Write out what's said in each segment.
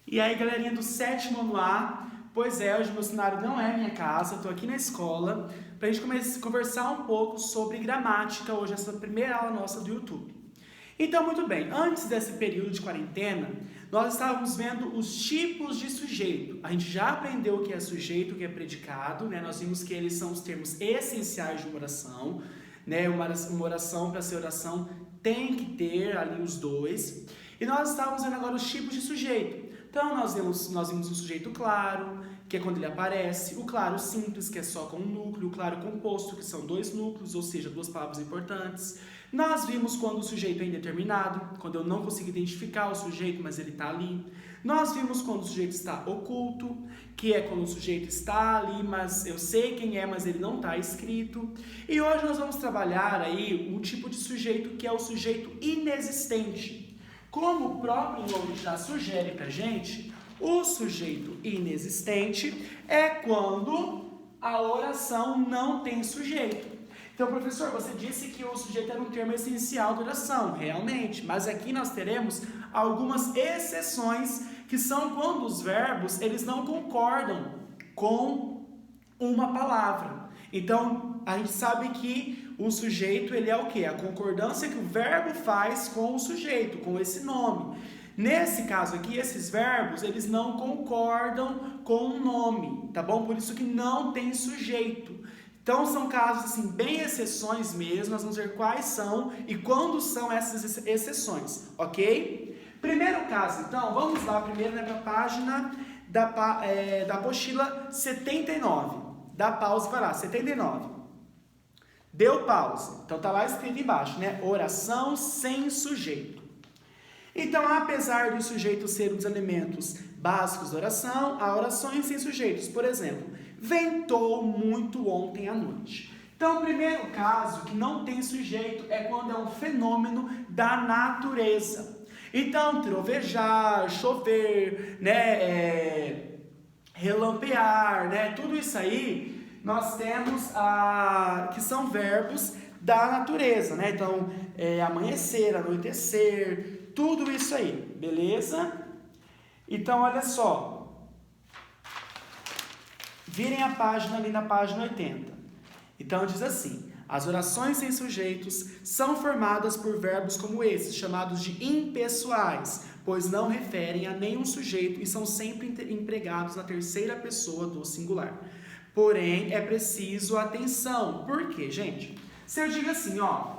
E aí, galerinha do sétimo ano A, pois é, hoje meu cenário não é minha casa, eu tô aqui na escola pra gente conversar um pouco sobre gramática, hoje essa primeira aula nossa do YouTube. Então, muito bem, antes desse período de quarentena, nós estávamos vendo os tipos de sujeito. A gente já aprendeu o que é sujeito, o que é predicado, né? Nós vimos que eles são os termos essenciais de uma oração, né? Uma oração, para ser oração, tem que ter ali os dois. E nós estávamos vendo agora os tipos de sujeito. Então, nós vimos o sujeito claro, que é quando ele aparece, o claro simples, que é só com um núcleo, o claro composto, que são dois núcleos, ou seja, duas palavras importantes. Nós vimos quando o sujeito é indeterminado, quando eu não consigo identificar o sujeito, mas ele está ali. Nós vimos quando o sujeito está oculto, que é quando o sujeito está ali, mas eu sei quem é, mas ele não está escrito. E hoje nós vamos trabalhar aí um tipo de sujeito que é o sujeito inexistente. Como o próprio nome já sugere pra gente, o sujeito inexistente é quando a oração não tem sujeito. Então, professor, você disse que o sujeito era um termo essencial da oração, realmente, mas aqui nós teremos algumas exceções que são quando os verbos eles não concordam com uma palavra. Então, a gente sabe que o sujeito ele é o quê? A concordância que o verbo faz com o sujeito, com esse nome. Nesse caso aqui, esses verbos, eles não concordam com o nome, tá bom? Por isso que não tem sujeito. Então, são casos, assim, bem exceções mesmo, nós vamos ver quais são e quando são essas exceções, ok? Primeiro caso, então, vamos lá primeiro para a página da apostila 79. Dá pausa e vai lá, 79. Deu pausa. Então tá lá escrito embaixo, né? Oração sem sujeito. Então, apesar do sujeito ser um dos elementos básicos da oração, há orações sem sujeitos. Por exemplo, ventou muito ontem à noite. Então, o primeiro caso que não tem sujeito é quando é um fenômeno da natureza. Então, trovejar, chover, né? Relampear, né? Tudo isso aí nós temos que são verbos da natureza, né? Então, amanhecer, anoitecer, tudo isso aí, beleza? Então, olha só. Virem a página ali na página 80. Então, diz assim: as orações sem sujeitos são formadas por verbos como esses, chamados de impessoais, pois não referem a nenhum sujeito e são sempre empregados na terceira pessoa do singular. Porém, é preciso atenção. Por quê, gente? Se eu digo assim, ó,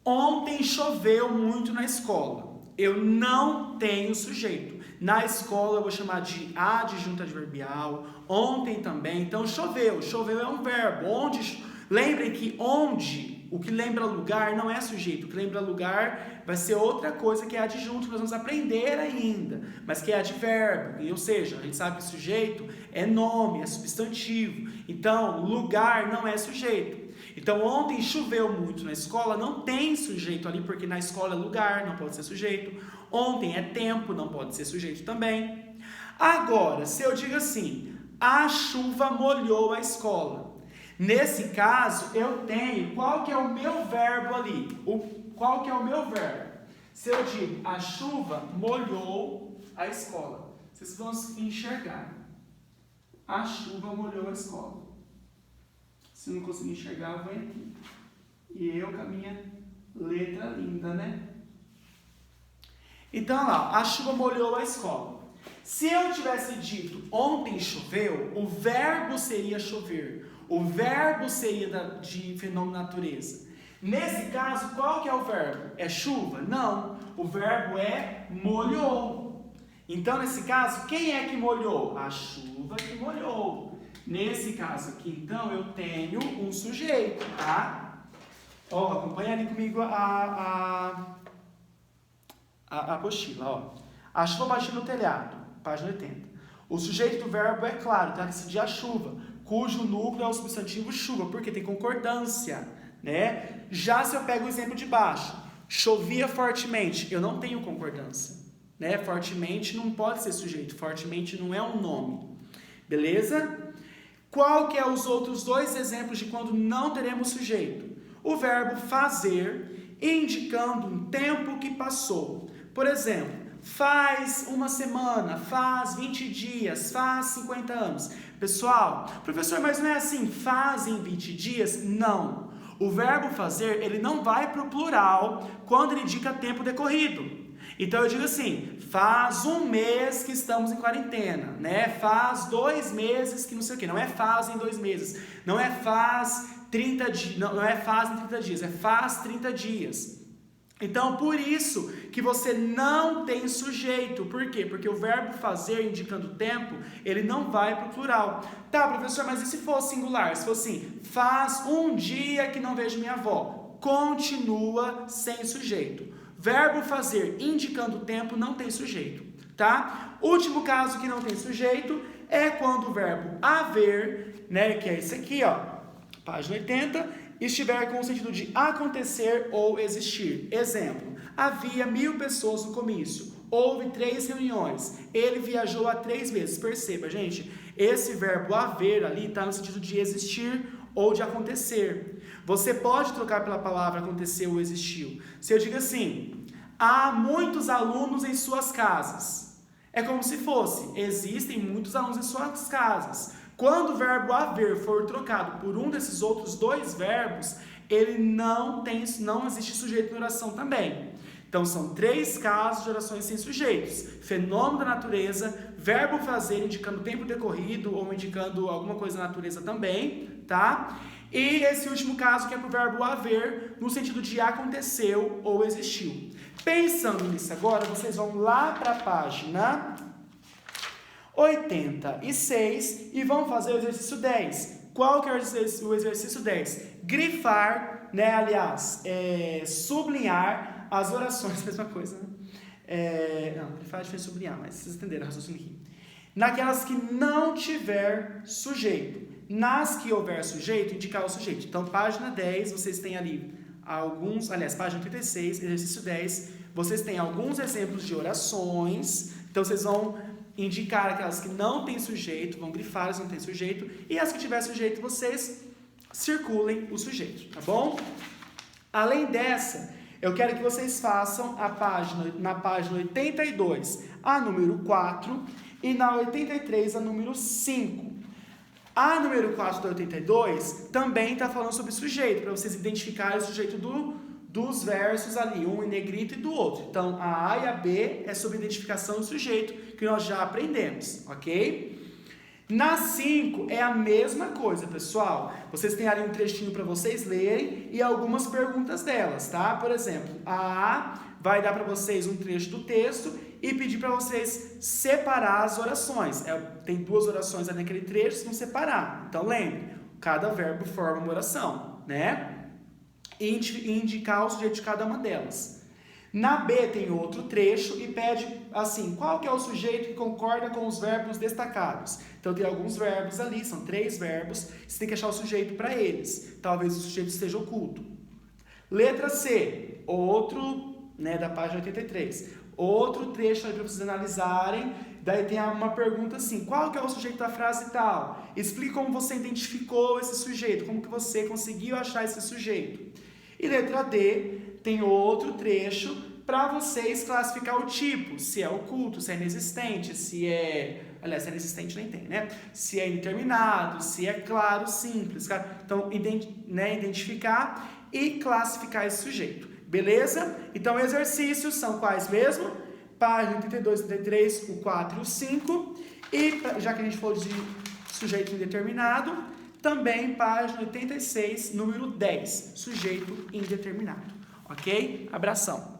ontem choveu muito na escola, eu não tenho sujeito. Na escola eu vou chamar de adjunto adverbial, ontem também, então choveu. Choveu é um verbo. Onde? Lembrem que onde, o que lembra lugar não é sujeito, o que lembra lugar vai ser outra coisa que é adjunto, que nós vamos aprender ainda, mas que é advérbio, ou seja, a gente sabe que sujeito é nome, é substantivo, então lugar não é sujeito. Então ontem choveu muito na escola, não tem sujeito ali, porque na escola é lugar, não pode ser sujeito. Ontem é tempo, não pode ser sujeito também. Agora, se eu digo assim, a chuva molhou a escola. Nesse caso, eu tenho, qual que é o meu verbo ali? Qual que é o meu verbo? Se eu digo, a chuva molhou a escola. Vocês vão enxergar. A chuva molhou a escola. Se não conseguir enxergar, vai aqui. E eu com a minha letra linda, né? Então, lá, a chuva molhou a escola. Se eu tivesse dito, ontem choveu, o verbo seria chover. O verbo seria de fenômeno natureza. Nesse caso, qual que é o verbo? É chuva? Não. O verbo é molhou. Então, nesse caso, quem é que molhou? A chuva que molhou. Nesse caso aqui, então, eu tenho um sujeito, tá? Ó, acompanha ali comigo a apostila, ó. A chuva batia no telhado, página 80. O sujeito do verbo é claro, trata-se de a chuva, cujo núcleo é o substantivo chuva, porque tem concordância, né? Já se eu pego o exemplo de baixo, chovia fortemente, eu não tenho concordância, né? Fortemente não pode ser sujeito, fortemente não é um nome, beleza? Qual que é os outros dois exemplos de quando não teremos sujeito? O verbo fazer, indicando um tempo que passou. Por exemplo, faz uma semana, faz 20 dias, faz 50 anos. Pessoal, professor, mas não é assim, faz em 20 dias? Não. O verbo fazer, ele não vai para o plural quando ele indica tempo decorrido. Então eu digo assim, faz um mês que estamos em quarentena, né? Faz 2 meses que não sei o que, não é faz em 2 meses, não é faz 30 dias, não é faz em 30 dias, é faz 30 dias. Então, por isso que você não tem sujeito. Por quê? Porque o verbo fazer indicando tempo, ele não vai para o plural. Tá, professor, mas e se for singular? Se for assim, faz um dia que não vejo minha avó, continua sem sujeito. Verbo fazer indicando tempo não tem sujeito, tá? Último caso que não tem sujeito é quando o verbo haver, né, que é esse aqui, ó, página 80, estiver com o sentido de acontecer ou existir. Exemplo, havia 1000 pessoas no comício, houve 3 reuniões, ele viajou há 3 vezes. Perceba, gente, esse verbo haver ali está no sentido de existir ou de acontecer. Você pode trocar pela palavra aconteceu ou existiu. Se eu digo assim, há muitos alunos em suas casas. É como se fosse, existem muitos alunos em suas casas. Quando o verbo haver for trocado por um desses outros 2 verbos, ele não existe sujeito na oração também. Então são 3 casos de orações sem sujeitos. Fenômeno da natureza, verbo fazer indicando tempo decorrido ou indicando alguma coisa da natureza também, tá? E esse último caso que é para o verbo haver, no sentido de aconteceu ou existiu. Pensando nisso agora, vocês vão lá para a página 86 e vão fazer o exercício 10. Qual que é o exercício 10? Grifar, né, aliás, sublinhar as orações, mesma coisa, né? Não, grifar é diferente de sublinhar, mas vocês entenderam o raciocínio aqui. Naquelas que não tiver sujeito. Nas que houver sujeito, indicar o sujeito. Então, página 10, vocês têm ali página 36, exercício 10, vocês têm alguns exemplos de orações. Então, vocês vão indicar aquelas que não têm sujeito, vão grifar as que não têm sujeito, e as que tiver sujeito, vocês circulem o sujeito, tá bom? Além dessa, eu quero que vocês façam na página 82, a número 4, e na 83, a número 5. A número 4 da 82 também está falando sobre sujeito, para vocês identificarem o sujeito dos versos ali, um em negrito e do outro. Então, a A e a B é sobre identificação do sujeito, que nós já aprendemos, ok? Na 5 é a mesma coisa, pessoal. Vocês têm ali um trechinho para vocês lerem e algumas perguntas delas, tá? Por exemplo, a A vai dar para vocês um trecho do texto e pedir para vocês separar as orações. Tem 2 orações ali naquele trecho, vocês vão separar. Então, lembre, cada verbo forma uma oração, né? E indicar o sujeito de cada uma delas. Na B tem outro trecho e pede assim, qual que é o sujeito que concorda com os verbos destacados? Então tem alguns verbos ali, são 3 verbos, você tem que achar o sujeito para eles. Talvez o sujeito esteja oculto. Letra C, outro, né, da página 83. Outro trecho aí para vocês analisarem. Daí tem uma pergunta assim, qual que é o sujeito da frase tal? Explique como você identificou esse sujeito, como que você conseguiu achar esse sujeito. E letra D tem outro trecho para vocês classificar o tipo, se é oculto, se é inexistente, se é inexistente nem tem, né? Se é indeterminado, se é claro, simples. Então, identificar e classificar esse sujeito. Beleza? Então, exercícios são quais mesmo? Página 32, 33, o 4 e o 5. E, já que a gente falou de sujeito indeterminado, também página 86, número 10, sujeito indeterminado. Ok? Abração!